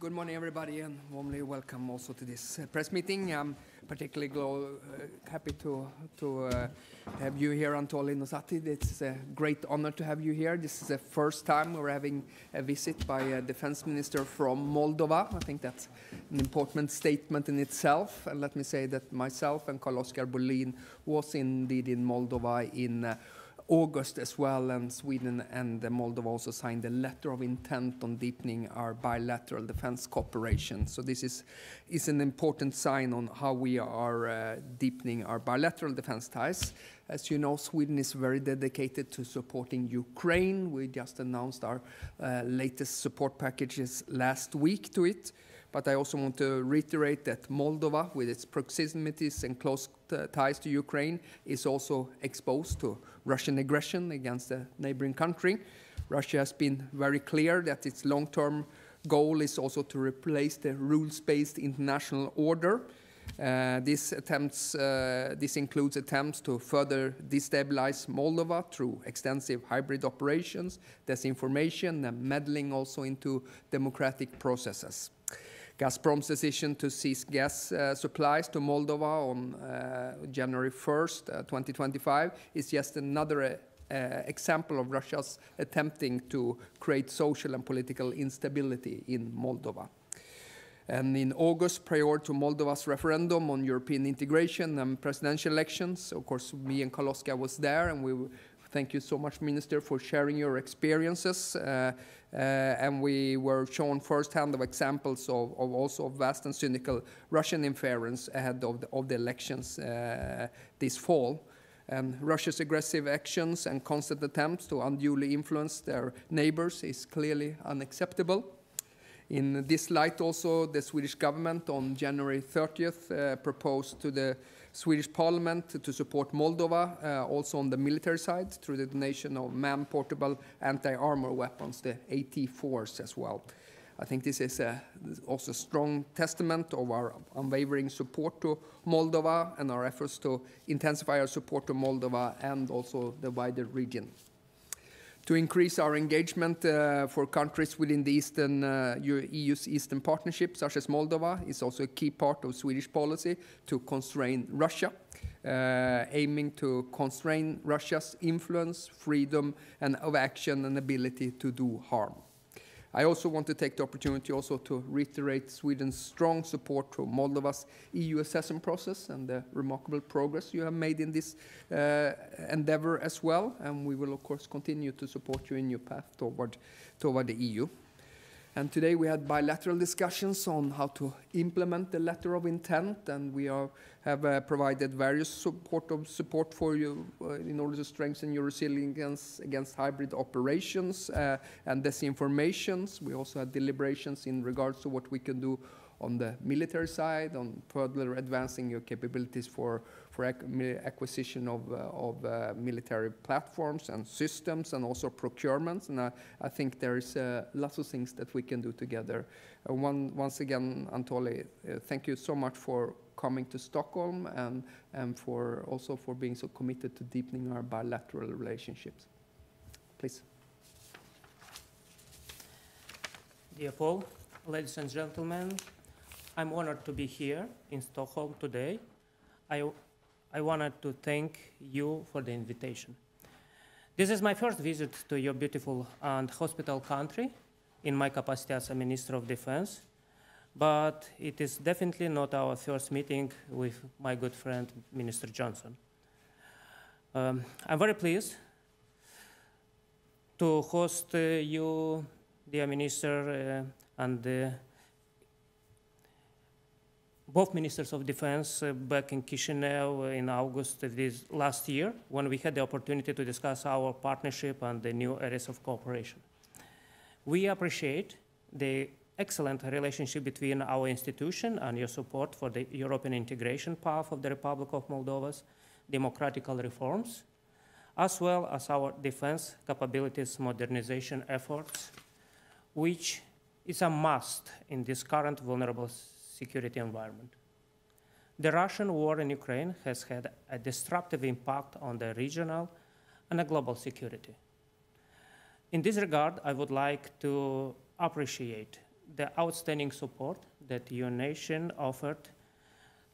Good morning, everybody, and warmly welcome also to this press meeting. I'm particularly happy to have you here, Anatolie, Nosatîi. It's a great honor to have you here. This is the first time we're having a visit by a defense minister from Moldova. I think that's an important statement in itself. And let me say that myself and Carl-Oskar was indeed in Moldova in August as well, and Sweden and Moldova also signed a letter of intent on deepening our bilateral defense cooperation. So this is an important sign on how we are deepening our bilateral defense ties. As you know, Sweden is very dedicated to supporting Ukraine. We just announced our latest support packages last week to it. But I also want to reiterate that Moldova, with its proximities and close ties to Ukraine, is also exposed to Russian aggression against a neighboring country. Russia has been very clear that its long-term goal is also to replace the rules-based international order. This includes attempts to further destabilize Moldova through extensive hybrid operations, disinformation, and meddling also into democratic processes. Gazprom's decision to cease gas supplies to Moldova on January 1st, 2025 is just another example of Russia's attempting to create social and political instability in Moldova. And in August, prior to Moldova's referendum on European integration and presidential elections, of course, me and Carl-Oskar was there, and we thank you so much, Minister, for sharing your experiences. And we were shown firsthand of examples of also vast and cynical Russian interference ahead of the elections this fall. And Russia's aggressive actions and constant attempts to unduly influence their neighbors is clearly unacceptable. In this light also, the Swedish government on January 30th proposed to the Swedish Parliament to support Moldova, also on the military side, through the donation of man-portable anti-armor weapons, the AT-4s as well. I think this is also a strong testament of our unwavering support to Moldova and our efforts to intensify our support to Moldova and also the wider region. To increase our engagement for countries within the EU's Eastern Partnership, such as Moldova, is also a key part of Swedish policy to constrain Russia, aiming to constrain Russia's influence, freedom, and of action and ability to do harm. I also want to take the opportunity also to reiterate Sweden's strong support to Moldova's EU accession process and the remarkable progress you have made in this endeavor as well. And we will, of course, continue to support you in your path toward the EU. And today we had bilateral discussions on how to implement the letter of intent, and we have provided various support for you in order to strengthen your resilience against hybrid operations and disinformations. We also had deliberations in regards to what we can do on the military side, on further advancing your capabilities for acquisition of military platforms and systems, and also procurements. And I think there is lots of things that we can do together. Once again, Anatolie, thank you so much for coming to Stockholm and for also for being so committed to deepening our bilateral relationships. Please. Dear Paul, ladies and gentlemen, I'm honored to be here in Stockholm today. I wanted to thank you for the invitation. This is my first visit to your beautiful and hospitable country in my capacity as a Minister of Defense, but it is definitely not our first meeting with my good friend, Minister Jonson. I'm very pleased to host you, dear Minister, and both Ministers of Defense back in Chisinau in August of this last year, when we had the opportunity to discuss our partnership and the new areas of cooperation. We appreciate the excellent relationship between our institution and your support for the European integration path of the Republic of Moldova's democratic reforms, as well as our defense capabilities modernization efforts, which is a must in this current vulnerable security environment. The Russian war in Ukraine has had a disruptive impact on the regional and a global security. In this regard, I would like to appreciate the outstanding support that your nation offered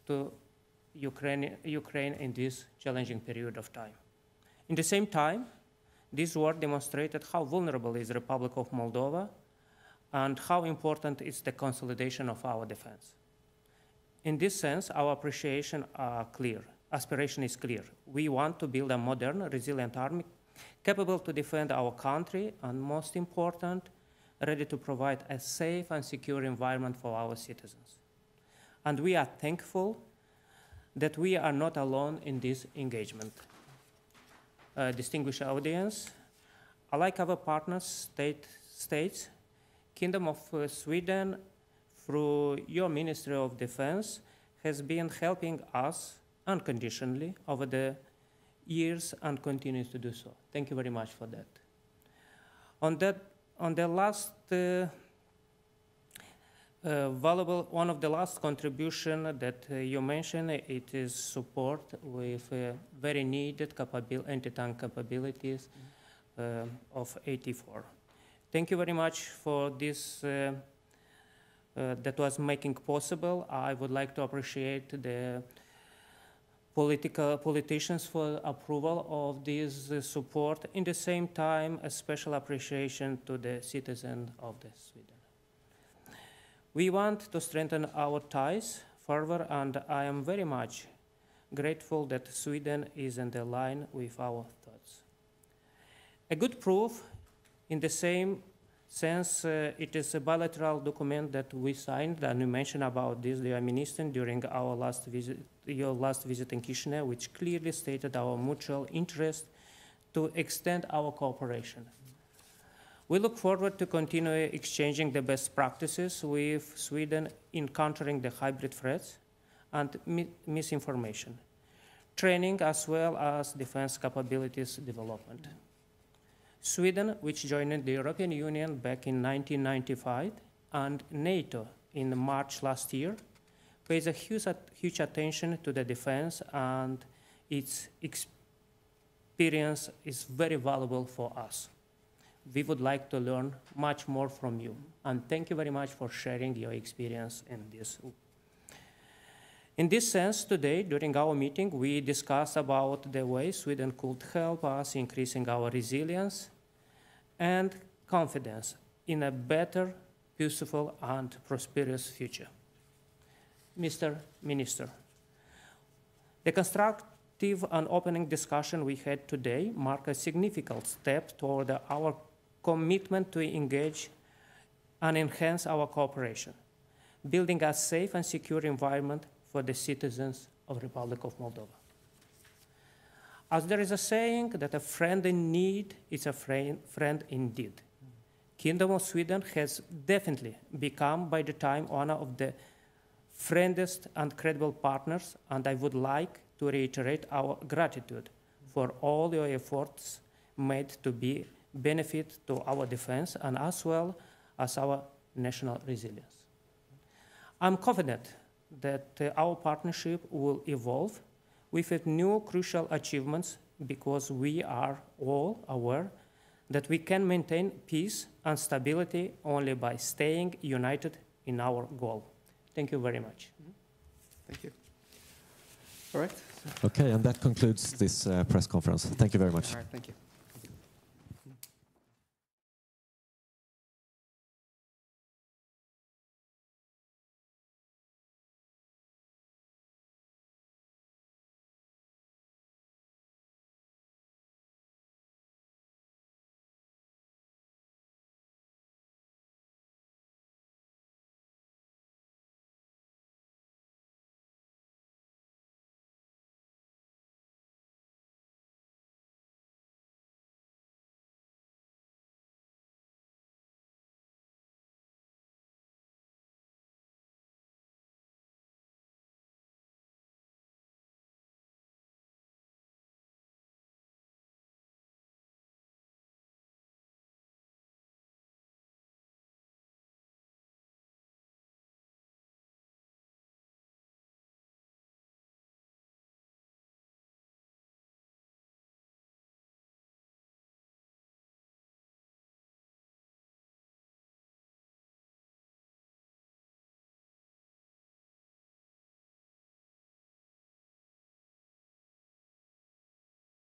to Ukraine in this challenging period of time. In the same time, this war demonstrated how vulnerable is the Republic of Moldova and how important is the consolidation of our defense. In this sense, our aspiration is clear. We want to build a modern, resilient army capable to defend our country and, most important, ready to provide a safe and secure environment for our citizens. And we are thankful that we are not alone in this engagement. Distinguished audience, like our partner states, Kingdom of Sweden, through your Ministry of Defense, has been helping us unconditionally over the years and continues to do so. Thank you very much for that. On the last one of the last contribution that you mentioned, it is support with very needed anti-tank capabilities of 84. Thank you very much for this that was making possible. I would like to appreciate the politicians for approval of this support. In the same time, a special appreciation to the citizens of Sweden. We want to strengthen our ties further, and I am very much grateful that Sweden is in line with our thoughts. A good proof, in the same sense, it is a bilateral document that we signed, and you mentioned about this, dear Minister, during our your last visit in Chisinau, which clearly stated our mutual interest to extend our cooperation. We look forward to continue exchanging the best practices with Sweden in countering the hybrid threats and misinformation, training as well as defense capabilities development. Sweden, which joined the European Union back in 1995 and NATO in March last year, pays a huge attention to the defense, and its experience is very valuable for us. We would like to learn much more from you, and thank you very much for sharing your experience in this. In this sense, today, during our meeting, we discussed about the way Sweden could help us increasing our resilience and confidence in a better, peaceful, and prosperous future. Mr. Minister, the constructive and opening discussion we had today mark a significant step toward our commitment to engage and enhance our cooperation, building a safe and secure environment for the citizens of the Republic of Moldova. As there is a saying that a friend in need is a friend indeed. Kingdom of Sweden has definitely become, by the time, one of the friendliest and credible partners, and I would like to reiterate our gratitude for all your efforts made to be benefit to our defense and as well as our national resilience. I'm confident that our partnership will evolve with new crucial achievements, because we are all aware that we can maintain peace and stability only by staying united in our goal. Thank you very much. Thank you. All right. Okay, and that concludes this press conference. Thank you very much. All right, thank you.